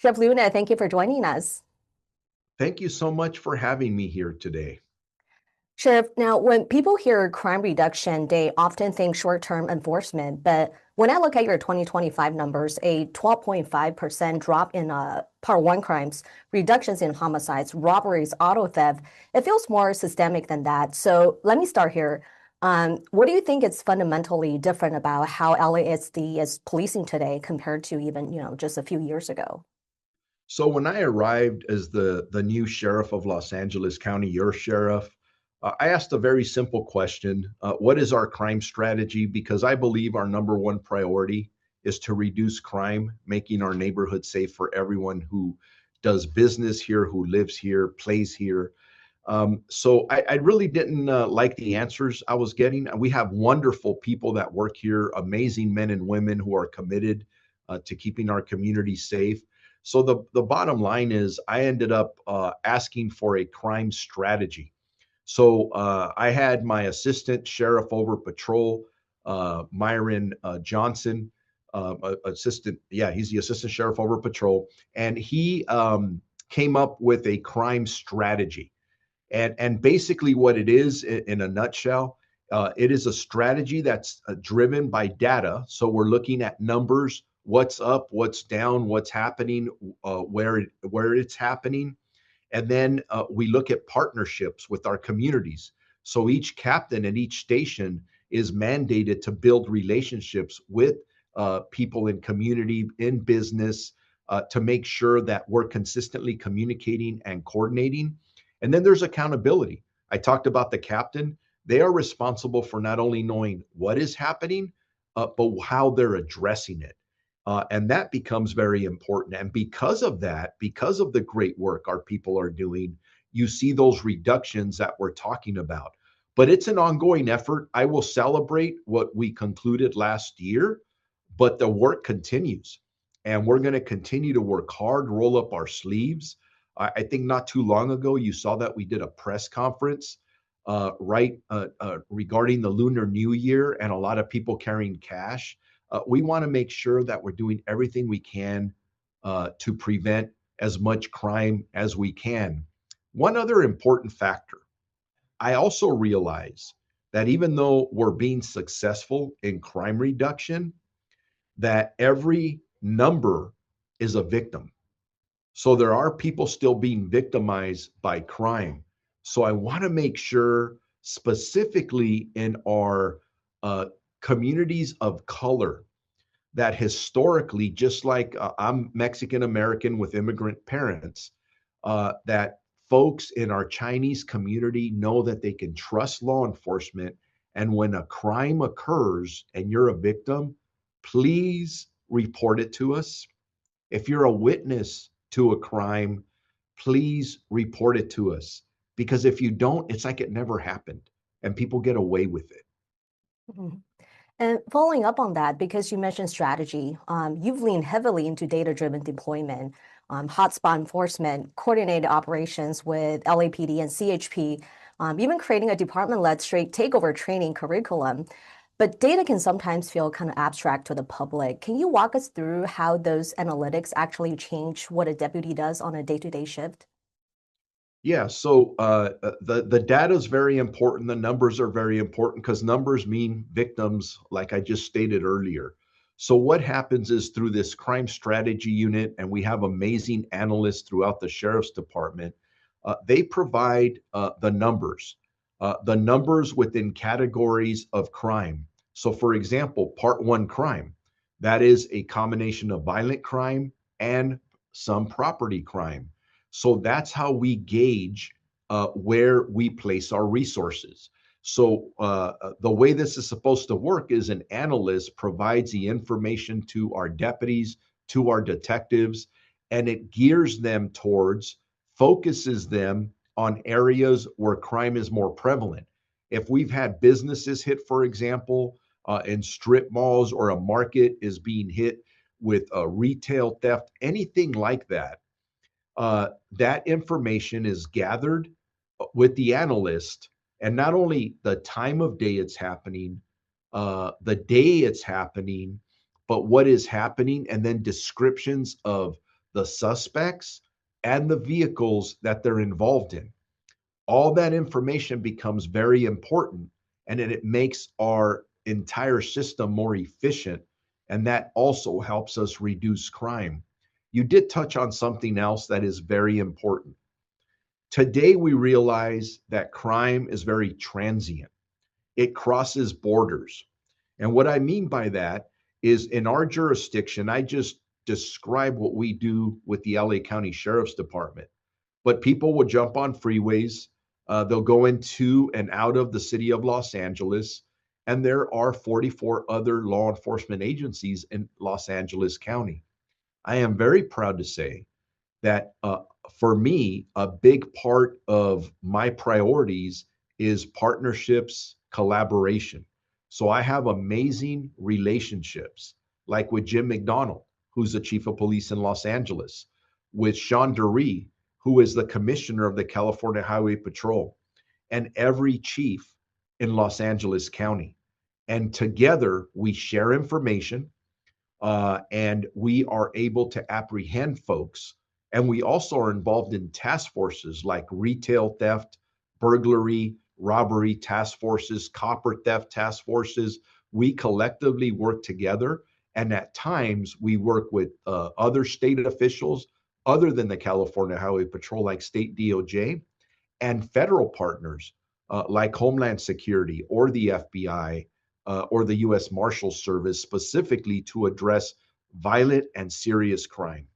Chef Luna, thank you for joining us. Thank you so much for having me here today. Sheriff, now when people hear crime reduction, they often think short-term enforcement. But when I look at your 2025 numbers, a 12.5% drop in Part 1 crimes, reductions in homicides, robberies, auto theft, it feels more systemic than that. So let me start here. What do you think is fundamentally different about how LASD is policing today compared to even, just a few years ago? So when I arrived as the new sheriff of Los Angeles County, your sheriff, I asked a very simple question. What is our crime strategy? Because I believe our number one priority is to reduce crime, making our neighborhood safe for everyone who does business here, who lives here, plays here. So I really didn't like the answers I was getting. We have wonderful people that work here, amazing men and women who are committed to keeping our community safe. So the bottom line is, I ended up asking for a crime strategy. So I had my assistant sheriff over patrol, Myron Johnson, assistant. Yeah, he's the assistant sheriff over patrol, and he came up with a crime strategy. And basically, what it is in a nutshell, it is a strategy that's driven by data. So we're looking at numbers, what's up, what's down, what's happening, where it's happening, and then we look at partnerships with our communities. So each captain at each station is mandated to build relationships with people in community, in business, to make sure that we're consistently communicating and coordinating. And then there's accountability. I talked about the captain. They are responsible for not only knowing what is happening, but how they're addressing it. And that becomes very important. And because of that, because of the great work our people are doing, you see those reductions that we're talking about. But it's an ongoing effort. I will celebrate what we concluded last year, but the work continues. And we're going to continue to work hard, roll up our sleeves. I think not too long ago, you saw that we did a press conference regarding the Lunar New Year and a lot of people carrying cash. We want to make sure that we're doing everything we can to prevent as much crime as we can. One other important factor, I also realize that even though we're being successful in crime reduction, that every number is a victim. So there are people still being victimized by crime. So I want to make sure, specifically in our communities of color, that historically, just like I'm Mexican American with immigrant parents, that folks in our Chinese community know that they can trust law enforcement. And when a crime occurs and you're a victim, please report it to us. If you're a witness to a crime, please report it to us. Because if you don't, it's like it never happened and people get away with it. Mhm. And following up on that, because you mentioned strategy, you've leaned heavily into data-driven deployment, hotspot enforcement, coordinated operations with LAPD and CHP, even creating a department-led straight takeover training curriculum. But data can sometimes feel kind of abstract to the public. Can you walk us through how those analytics actually change what a deputy does on a day-to-day shift? Yeah, so the data is very important. The numbers are very important because numbers mean victims, like I just stated earlier. So what happens is, through this crime strategy unit, and we have amazing analysts throughout the sheriff's department, they provide the numbers within categories of crime. So, for example, Part 1 crime, that is a combination of violent crime and some property crime. So that's how we gauge where we place our resources. So the way this is supposed to work is, an analyst provides the information to our deputies, to our detectives, and it gears them towards, focuses them on areas where crime is more prevalent. If we've had businesses hit, for example, in strip malls, or a market is being hit with retail theft, anything like that, that information is gathered with the analyst, and not only the time of day it's happening, the day it's happening, but what is happening, and then descriptions of the suspects, and the vehicles that they're involved in. All that information becomes very important, and it makes our entire system more efficient. And that also helps us reduce crime. You did touch on something else that is very important. Today, we realize that crime is very transient, it crosses borders. And what I mean by that is in our jurisdiction, I just describe what we do with the LA County Sheriff's Department. But people will jump on freeways, they'll go into and out of the city of Los Angeles. And there are 44 other law enforcement agencies in Los Angeles County. I am very proud to say that for me, a big part of my priorities is partnerships, collaboration. So I have amazing relationships, like with Jim McDonald, who's the chief of police in Los Angeles, with Sean Dury, who is the commissioner of the California Highway Patrol, and every chief in Los Angeles County. And together we share information, and we are able to apprehend folks. And we also are involved in task forces like retail theft, burglary, robbery task forces, copper theft task forces. We collectively work together. And at times, we work with other state officials other than the California Highway Patrol, like state DOJ, and federal partners like Homeland Security or the FBI or the U.S. Marshals Service, specifically to address violent and serious crime.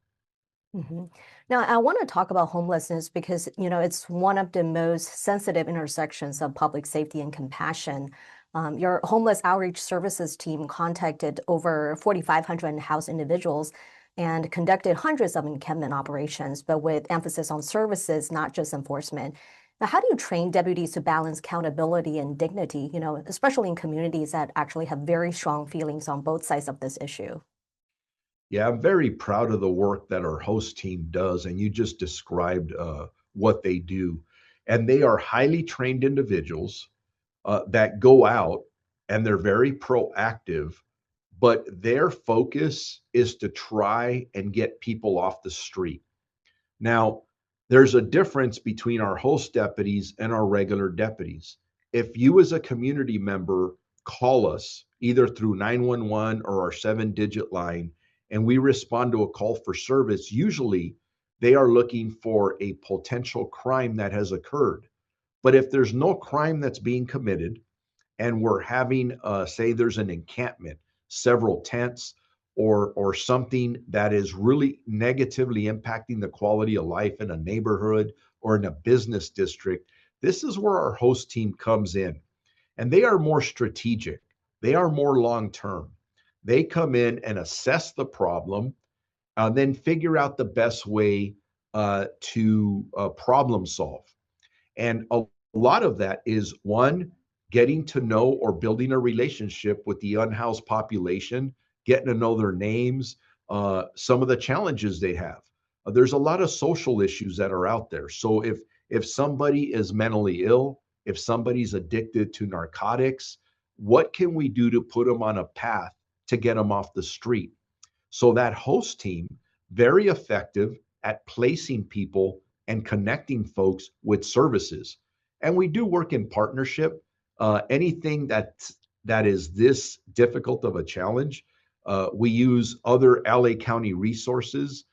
Mhm. Now, I want to talk about homelessness because, it's one of the most sensitive intersections of public safety and compassion. Your homeless outreach services team contacted over 4,500 unhoused individuals and conducted hundreds of encampment operations, but with emphasis on services, not just enforcement. Now, how do you train deputies to balance accountability and dignity, especially in communities that actually have very strong feelings on both sides of this issue? Yeah, I'm very proud of the work that our host team does. And you just described what they do. And they are highly trained individuals that go out and they're very proactive, but their focus is to try and get people off the street. Now, there's a difference between our host deputies and our regular deputies. If you, as a community member, call us either through 911 or our 7-digit line, and we respond to a call for service, usually they are looking for a potential crime that has occurred. But if there's no crime that's being committed, and we're having say there's an encampment, several tents, or something that is really negatively impacting the quality of life in a neighborhood or in a business district, this is where our host team comes in. And they are more strategic, they are more long term. They come in and assess the problem, then figure out the best way to problem solve. And a lot of that is one, getting to know or building a relationship with the unhoused population, getting to know their names, some of the challenges they have. There's a lot of social issues that are out there. So if somebody is mentally ill, if somebody's addicted to narcotics, what can we do to put them on a path to get them off the street? So that host team, very effective at placing people and connecting folks with services. And we do work in partnership. Anything that is this difficult of a challenge, we use other LA County resources,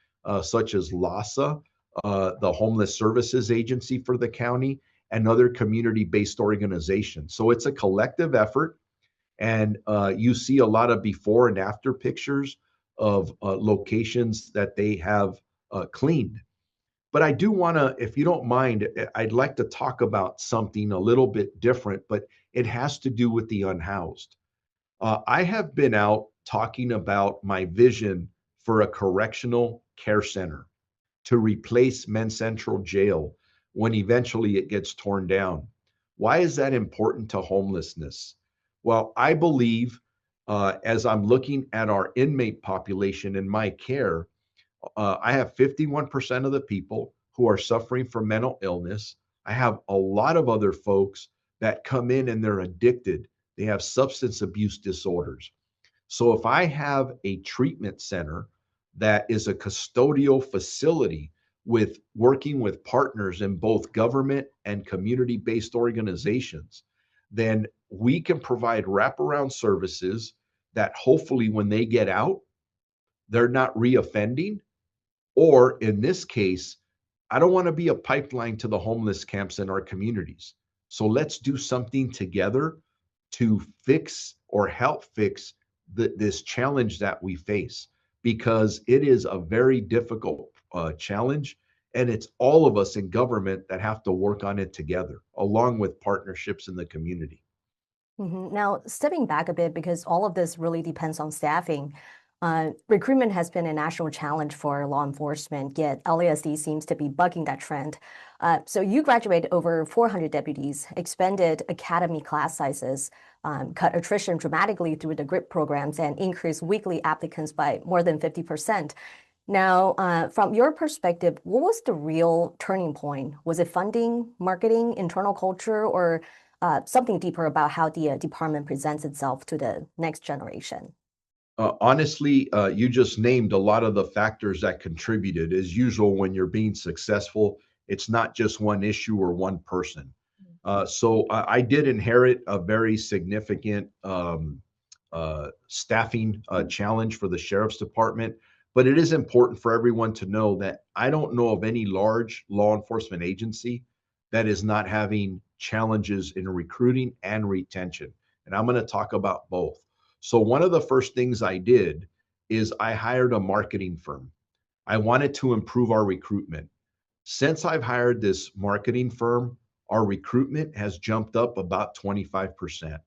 such as LASA, the Homeless Services Agency for the county, and other community-based organizations. So it's a collective effort, and you see a lot of before and after pictures of locations that they have cleaned. But I do want to, if you don't mind, I'd like to talk about something a little bit different, but it has to do with the unhoused. I have been out talking about my vision for a correctional care center to replace Men's Central Jail when eventually it gets torn down. Why is that important to homelessness? Well, I believe as I'm looking at our inmate population in my care, I have 51% of the people who are suffering from mental illness. I have a lot of other folks that come in and they're addicted. They have substance abuse disorders. So if I have a treatment center that is a custodial facility with working with partners in both government and community based organizations, then we can provide wraparound services that hopefully when they get out, they're not reoffending. Or in this case, I don't want to be a pipeline to the homeless camps in our communities. So let's do something together to fix or help fix this challenge that we face, because it is a very difficult challenge. And it's all of us in government that have to work on it together, along with partnerships in the community. Now, stepping back a bit, because all of this really depends on staffing, recruitment has been a national challenge for law enforcement, yet LASD seems to be bucking that trend. So you graduated over 400 deputies, expanded academy class sizes, cut attrition dramatically through the GRIP programs, and increased weekly applicants by more than 50%. Now, from your perspective, what was the real turning point? Was it funding, marketing, internal culture, or something deeper about how the department presents itself to the next generation? Honestly, you just named a lot of the factors that contributed. As usual, when you're being successful, it's not just one issue or one person. So I did inherit a very significant staffing challenge for the sheriff's department. But it is important for everyone to know that I don't know of any large law enforcement agency that is not having challenges in recruiting and retention. And I'm going to talk about both. So, one of the first things I did is I hired a marketing firm. I wanted to improve our recruitment. Since I've hired this marketing firm, our recruitment has jumped up about 25%.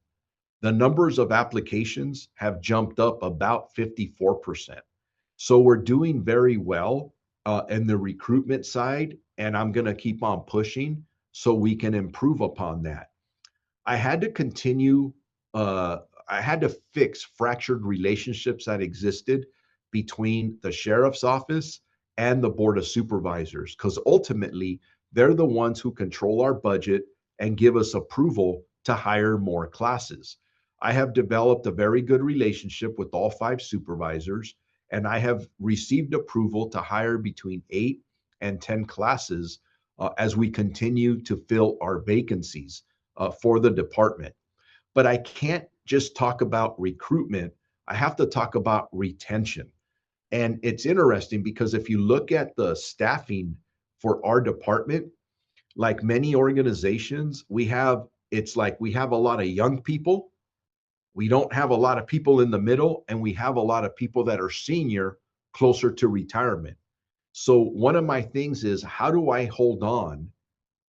The numbers of applications have jumped up about 54%. So we're doing very well in the recruitment side, and I'm going to keep on pushing so we can improve upon that. I had to continue, uh, I had to fix fractured relationships that existed between the sheriff's office and the board of supervisors, because ultimately they're the ones who control our budget and give us approval to hire more classes. I have developed a very good relationship with all five supervisors, and I have received approval to hire between 8 and 10 classes as we continue to fill our vacancies for the department. But I can't just talk about recruitment. I have to talk about retention. And it's interesting because if you look at the staffing for our department, like many organizations, it's like we have a lot of young people. We don't have a lot of people in the middle, and we have a lot of people that are senior closer to retirement. So one of my things is, how do I hold on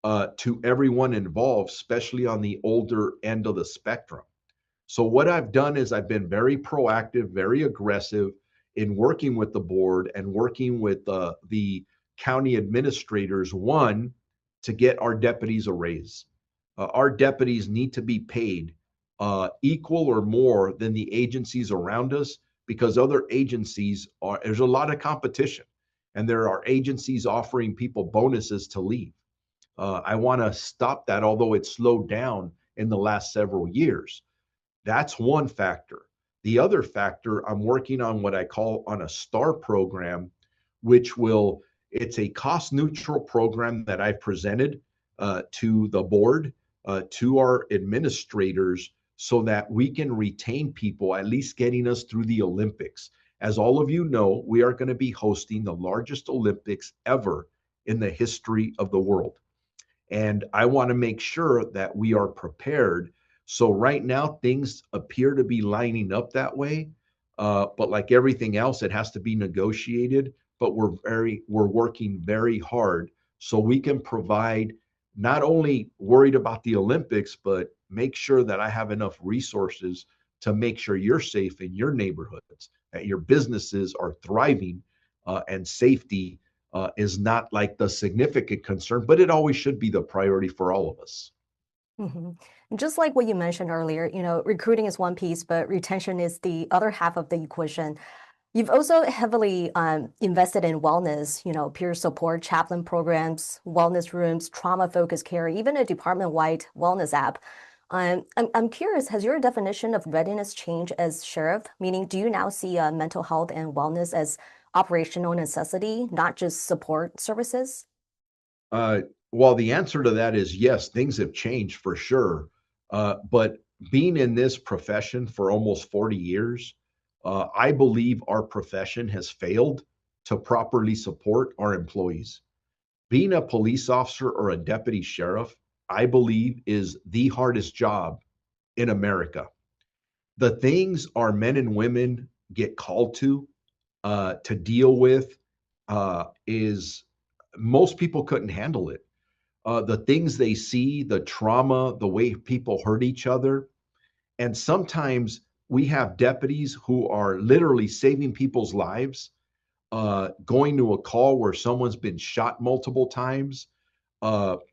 to everyone involved, especially on the older end of the spectrum? So what I've done is I've been very proactive, very aggressive in working with the board and working with the county administrators, one, to get our deputies a raise. Our deputies need to be paid equal or more than the agencies around us, because other agencies there's a lot of competition, and there are agencies offering people bonuses to leave. I want to stop that, although it's slowed down in the last several years. That's one factor. The other factor, I'm working on what I call on a STAR program, which it's a cost neutral program that I've presented to the board, to our administrators, so that we can retain people, at least getting us through the Olympics. As all of you know, we are going to be hosting the largest Olympics ever in the history of the world. And I want to make sure that we are prepared. So right now, things appear to be lining up that way. But like everything else, it has to be negotiated. But we're working very hard so we can provide, not only worried about the Olympics, but make sure that I have enough resources to make sure you're safe in your neighborhoods, that your businesses are thriving, and safety is not like the significant concern, but it always should be the priority for all of us. hmm Just like what you mentioned earlier, recruiting is one piece, but retention is the other half of the equation. You've also heavily invested in wellness, peer support, chaplain programs, wellness rooms, trauma-focused care, even a department-wide wellness app. I'm curious, has your definition of readiness changed as sheriff? Meaning, do you now see mental health and wellness as operational necessity, not just support services? Uh, well, the answer to that is yes, things have changed for sure. But being in this profession for almost 40 years, I believe our profession has failed to properly support our employees. Being a police officer or a deputy sheriff, I believe, is the hardest job in America. The things our men and women get called to deal with is most people couldn't handle it. The things they see, the trauma, the way people hurt each other. And sometimes we have deputies who are literally saving people's lives, going to a call where someone's been shot multiple times,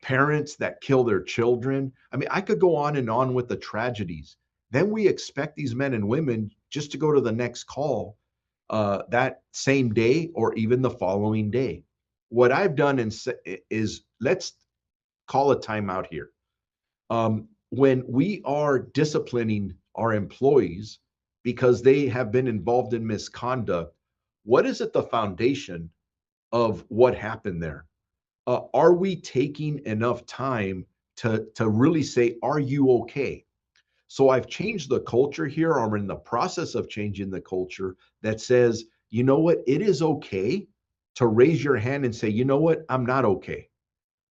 parents that kill their children. I mean, I could go on and on with the tragedies. Then we expect these men and women just to go to the next call that same day or even the following day. What I've done is let's call a timeout here. When we are disciplining our employees because they have been involved in misconduct, what is at the foundation of what happened there? Are we taking enough time to really say, are you okay? So I've changed the culture here. I'm in the process of changing the culture that says, you know what, it is okay to raise your hand and say, you know what, I'm not okay.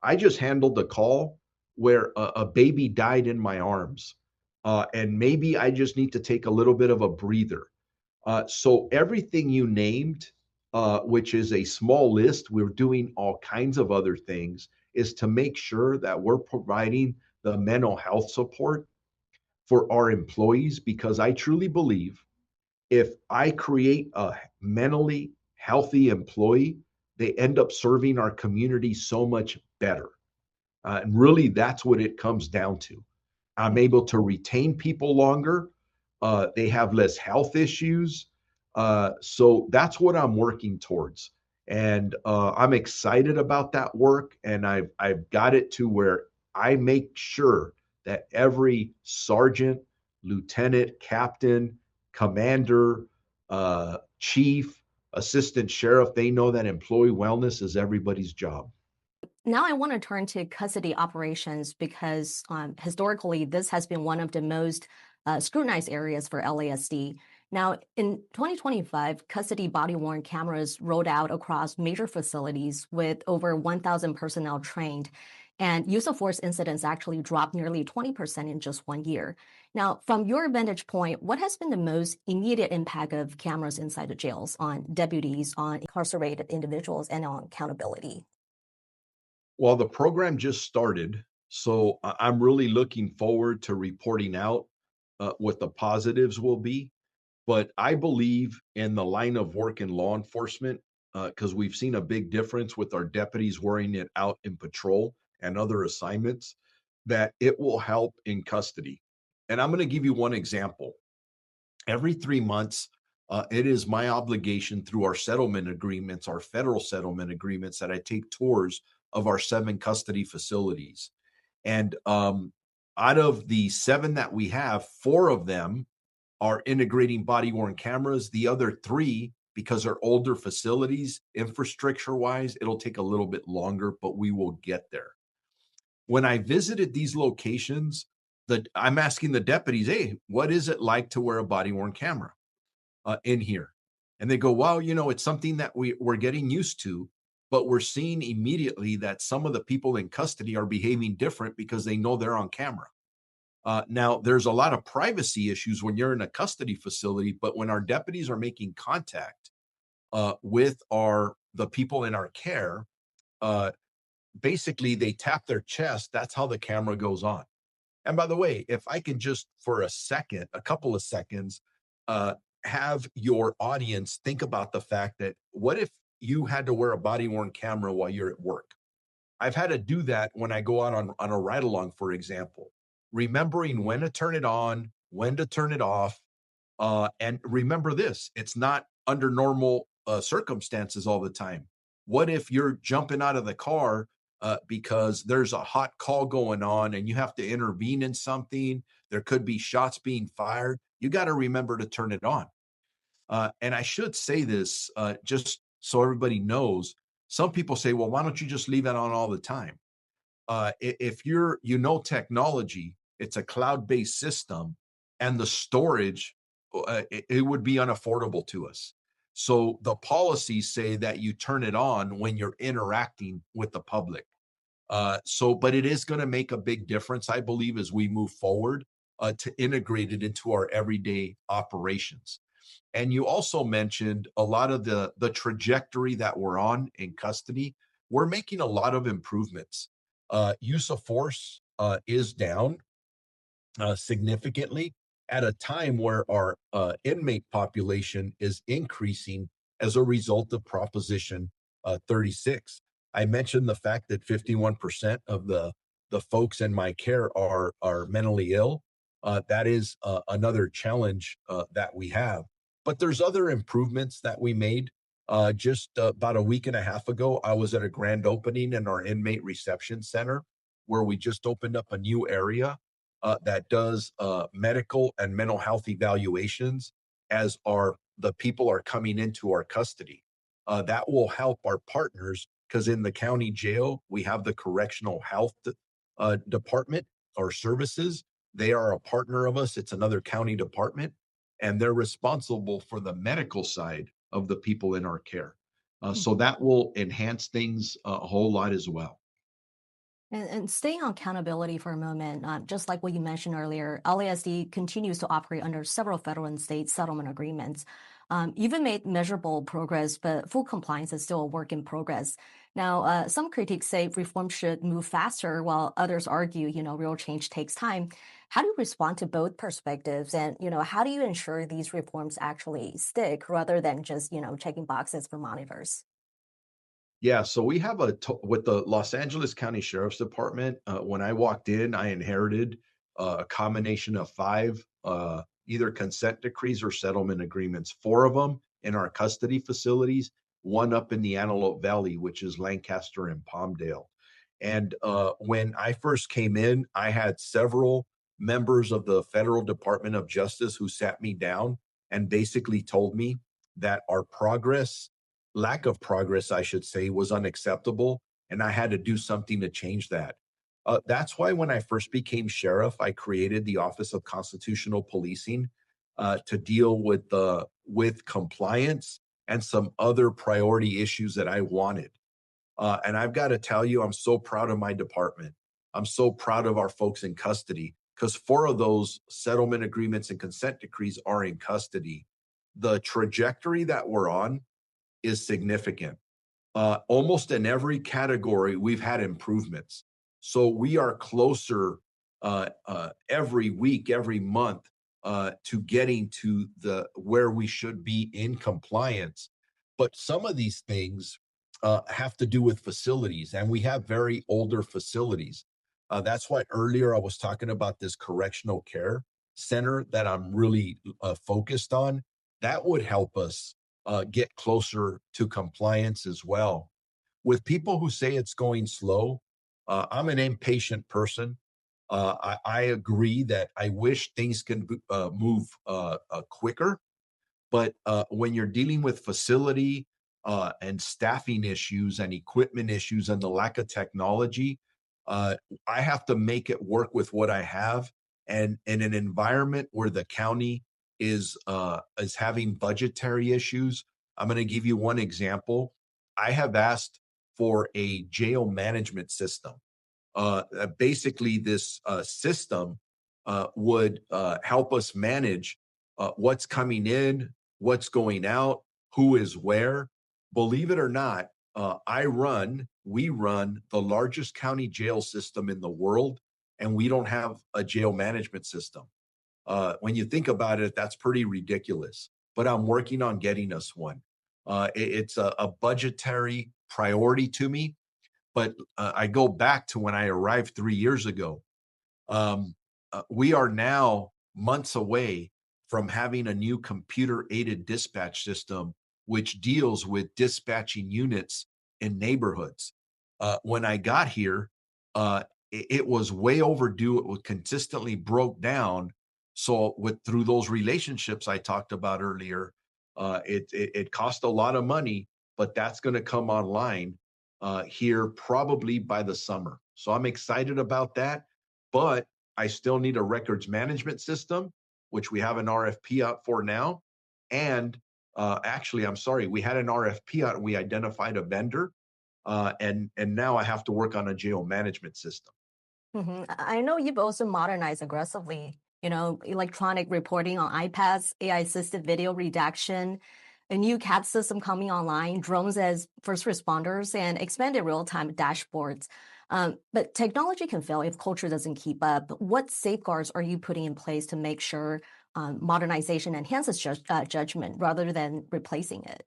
I just handled the call where a baby died in my arms. And maybe I just need to take a little bit of a breather. So everything you named, which is a small list, we're doing all kinds of other things, is to make sure that we're providing the mental health support for our employees because I truly believe if I create a mentally healthy employee, they end up serving our community so much better. And really, that's what it comes down to. I'm able to retain people longer. They have less health issues. So that's what I'm working towards. And I'm excited about that work. And I've got it to where I make sure that every sergeant, lieutenant, captain, commander, chief, assistant sheriff, they know that employee wellness is everybody's job. Now I want to turn to custody operations because historically this has been one of the most scrutinized areas for LASD. Now, in 2025, custody body-worn cameras rolled out across major facilities with over 1,000 personnel trained, and use of force incidents actually dropped nearly 20% in just 1 year. Now, from your vantage point, what has been the most immediate impact of cameras inside the jails on deputies, on incarcerated individuals, and on accountability? Well, the program just started, so I'm really looking forward to reporting out what the positives will be. But I believe in the line of work in law enforcement because we've seen a big difference with our deputies wearing it out in patrol and other assignments that it will help in custody. And I'm going to give you one example. Every 3 months, it is my obligation through our settlement agreements, our federal settlement agreements, that I take tours of our 7 custody facilities. And out of the 7 that we have, 4 of them are integrating body worn cameras. The other 3, because they're older facilities, infrastructure wise, it'll take a little bit longer, but we will get there. When I visited these locations, I'm asking the deputies, hey, what is it like to wear a body worn camera in here? And they go, well, it's something that we're getting used to, but we're seeing immediately that some of the people in custody are behaving different because they know they're on camera. Now, there's a lot of privacy issues when you're in a custody facility, but when our deputies are making contact with the people in our care, uh, basically they tap their chest. That's how the camera goes on. And by the way, if I can just for a second, a couple of seconds, uh, have your audience think about the fact that what if you had to wear a body worn camera while you're at work? I've had to do that when I go out on a ride along, for example, remembering when to turn it on, when to turn it off. And remember this, it's not under normal circumstances all the time. What if you're jumping out of the car because there's a hot call going on and you have to intervene in something? There could be shots being fired. You got to remember to turn it on. And I should say this just so everybody knows. Some people say, well, why don't you just leave it on all the time? If technology, it's a cloud-based system, and the storage, it would be unaffordable to us. So the policies say that you turn it on when you're interacting with the public. But it is going to make a big difference, I believe, as we move forward to integrate it into our everyday operations. And you also mentioned a lot of the trajectory that we're on in custody. We're making a lot of improvements. Use of force is down significantly at a time where our inmate population is increasing as a result of Proposition 36. I mentioned the fact that 51% of the folks in my care are mentally ill. That is another challenge that we have. But there's other improvements that we made. Just about a week and a half ago, I was at a grand opening in our inmate reception center where we just opened up a new area that does medical and mental health evaluations as the people are coming into our custody. That will help our partners because in the county jail we have the correctional health department or services. They are a partner of us. It's another county department, and they're responsible for the medical side of the people in our care. So that will enhance things a whole lot as well. And staying on accountability for a moment, just like what you mentioned earlier, LASD continues to operate under several federal and state settlement agreements. You've made measurable progress, but full compliance is still a work in progress. Now, some critics say reform should move faster, while others argue, real change takes time. How do you respond to both perspectives? And, how do you ensure these reforms actually stick rather than just, checking boxes for monitors? Yeah, so we have with the Los Angeles County Sheriff's Department. When I walked in, I inherited a combination of five either consent decrees or settlement agreements, four of them in our custody facilities, one up in the Antelope Valley, which is Lancaster and Palmdale. And when I first came in, I had several members of the Federal Department of Justice who sat me down and basically told me that our lack of progress, I should say, was unacceptable. And I had to do something to change that. That's why when I first became sheriff, I created the Office of Constitutional Policing to deal with compliance and some other priority issues that I wanted. And I've got to tell you, I'm so proud of my department. I'm so proud of our folks in custody because four of those settlement agreements and consent decrees are in custody. The trajectory that we're on is significant. Almost in every category, we've had improvements. So we are closer every week, every month to getting to the where we should be in compliance. But some of these things have to do with facilities, and we have very older facilities. That's why earlier I was talking about this correctional care center that I'm really focused on. That would help us get closer to compliance as well. With people who say it's going slow, I'm an impatient person. I agree that I wish things can move quicker, but when you're dealing with facility and staffing issues and equipment issues and the lack of technology, uh, I have to make it work with what I have. And in an environment where the county is having budgetary issues, I'm going to give you one example. I have asked for a jail management system. Basically, this system would help us manage what's coming in, what's going out, who is where. Believe it or not, we run the largest county jail system in the world, and we don't have a jail management system. When you think about it, that's pretty ridiculous. But I'm working on getting us one. It's a budgetary priority to me, but I go back to when I arrived 3 years ago. We are now months away from having a new computer aided dispatch system, which deals with dispatching units in neighborhoods. When I got here, it was way overdue. It was consistently broke down. So, through those relationships I talked about earlier, It cost a lot of money, but that's going to come online here probably by the summer. So I'm excited about that. But I still need a records management system, which we have an RFP out for now. And actually, I'm sorry, we had an RFP out and we identified a vendor, and now I have to work on a jail management system. I know you've also modernized aggressively, electronic reporting on iPads, AI-assisted video redaction, a new CAD system coming online, drones as first responders, and expanded real-time dashboards. But technology can fail if culture doesn't keep up. What safeguards are you putting in place to make sure modernization enhances judgment rather than replacing it?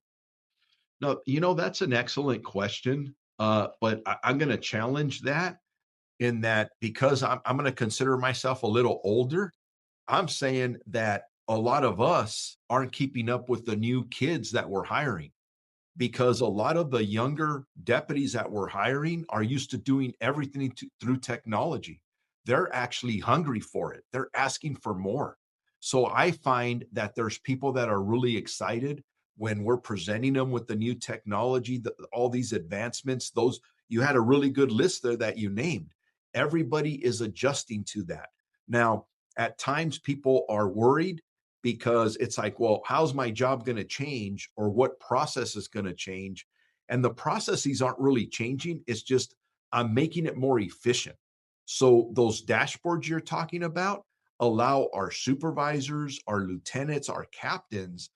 No, that's an excellent question. But I'm going to challenge that in that because I'm going to consider myself a little older. I'm saying that a lot of us aren't keeping up with the new kids that we're hiring because a lot of the younger deputies that we're hiring are used to doing everything through technology. They're actually hungry for it. They're asking for more. So I find that there's people that are really excited when we're presenting them with the new technology, all these advancements. Those you had a really good list there that you named. Everybody is adjusting to that. Now, at times people are worried because it's like, well, how's my job going to change or what process is going to change? And the processes aren't really changing. It's just I'm making it more efficient. So those dashboards you're talking about allow our supervisors, our lieutenants, our captains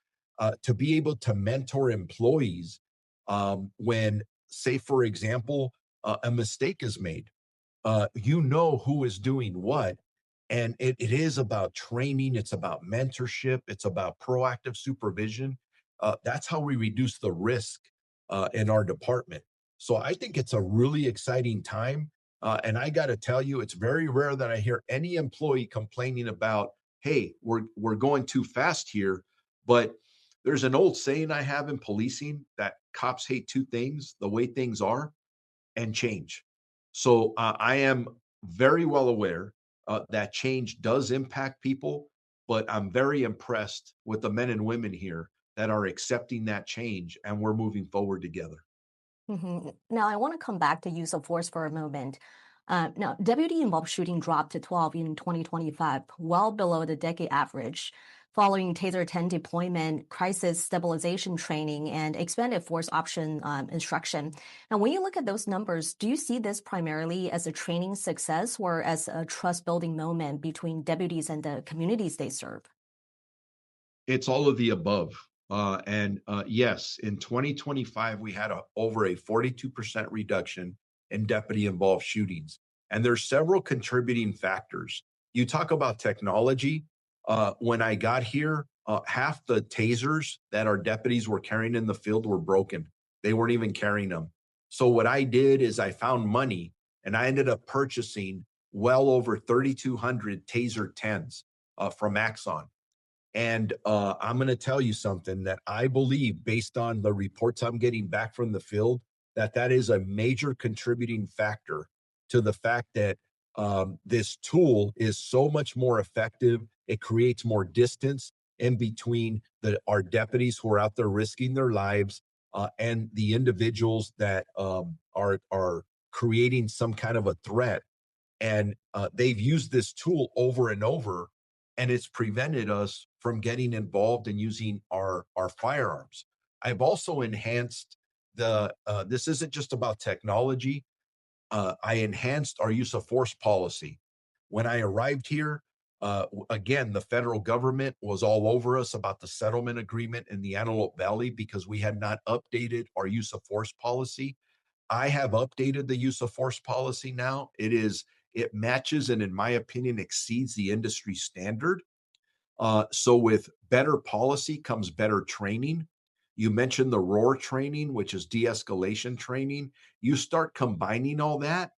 to be able to mentor employees when, say, for example, a mistake is made. You know who is doing what, and it is about training, it's about mentorship, it's about proactive supervision. That's how we reduce the risk in our department. So I think it's a really exciting time. And I got to tell you, it's very rare that I hear any employee complaining about, "Hey, we're going too fast here." But there's an old saying I have in policing that cops hate two things: the way things are and change. So I am very well aware that change does impact people, but I'm very impressed with the men and women here that are accepting that change and we're moving forward together. Now, I want to come back to use of force for a moment. Now, deputy involved shooting dropped to 12 in 2025, well below the decade average, following Taser 10 deployment, crisis stabilization training, and expanded force option instruction. Now, when you look at those numbers, do you see this primarily as a training success or as a trust building moment between deputies and the communities they serve? It's all of the above. And yes, in 2025, we had over a 42% reduction in deputy involved shootings. And there's several contributing factors. You talk about technology. When I got here, half the tasers that our deputies were carrying in the field were broken. They weren't even carrying them. So what I did is I found money and I ended up purchasing well over 3,200 Taser 10s from Axon. And I'm going to tell you something that I believe, based on the reports I'm getting back from the field, that that is a major contributing factor to the fact that this tool is so much more effective. It creates more distance in between our deputies who are out there risking their lives and the individuals that are creating some kind of a threat, and they've used this tool over and over, and it's prevented us from getting involved and using our firearms. I've also enhanced the this isn't just about technology. I enhanced our use of force policy. When I arrived here, again, the federal government was all over us about the settlement agreement in the Antelope Valley because we had not updated our use of force policy. I have updated the use of force policy now. It matches and in my opinion exceeds the industry standard. So with better policy comes better training. You mentioned the ROAR training, which is de-escalation training. You start combining all that,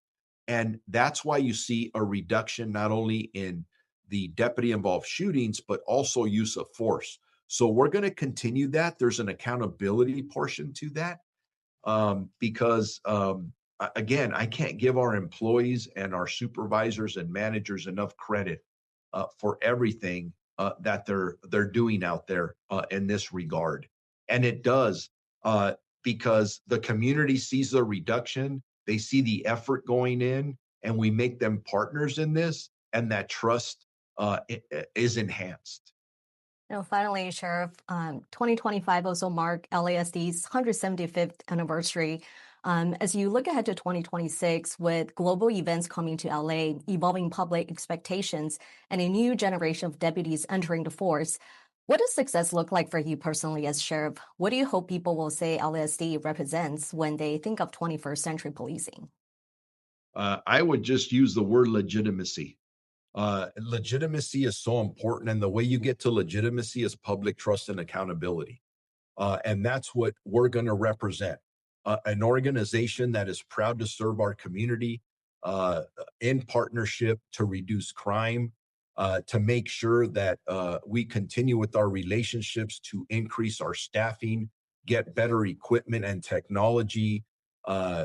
and that's why you see a reduction not only in the deputy involved shootings, but also use of force. So we're going to continue that. There's an accountability portion to that because again, I can't give our employees and our supervisors and managers enough credit for everything that they're doing out there in this regard. And it does uh, because the community sees the reduction, they see the effort going in, and we make them partners in this, and that trust is enhanced. Finally, Sheriff, 2025 also marked LASD's 175th anniversary. As you look ahead to 2026, with global events coming to LA, evolving public expectations, and a new generation of deputies entering the force, what does success look like for you personally as sheriff? What do you hope people will say LASD represents when they think of 21st century policing? I would just use the word legitimacy. Legitimacy is so important, and the way you get to legitimacy is public trust and accountability. And that's what we're going to represent, an organization that is proud to serve our community in partnership to reduce crime, to make sure that we continue with our relationships to increase our staffing, get better equipment and technology,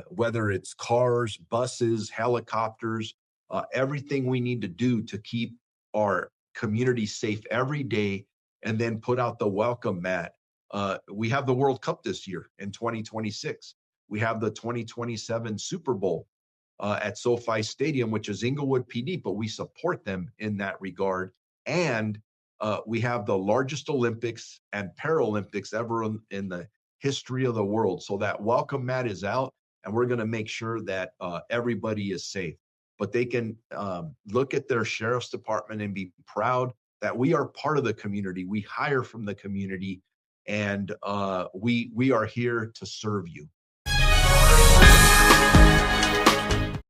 whether it's cars, buses, helicopters, everything we need to do to keep our community safe every day, and then put out the welcome mat. We have the World Cup this year in 2026. We have the 2027 Super Bowl at SoFi Stadium, which is Inglewood PD, but we support them in that regard. And we have the largest Olympics and Paralympics ever in the history of the world. So that welcome mat is out, and we're going to make sure that everybody is safe. But they can look at their sheriff's department and be proud that we are part of the community. We hire from the community, and we are here to serve you.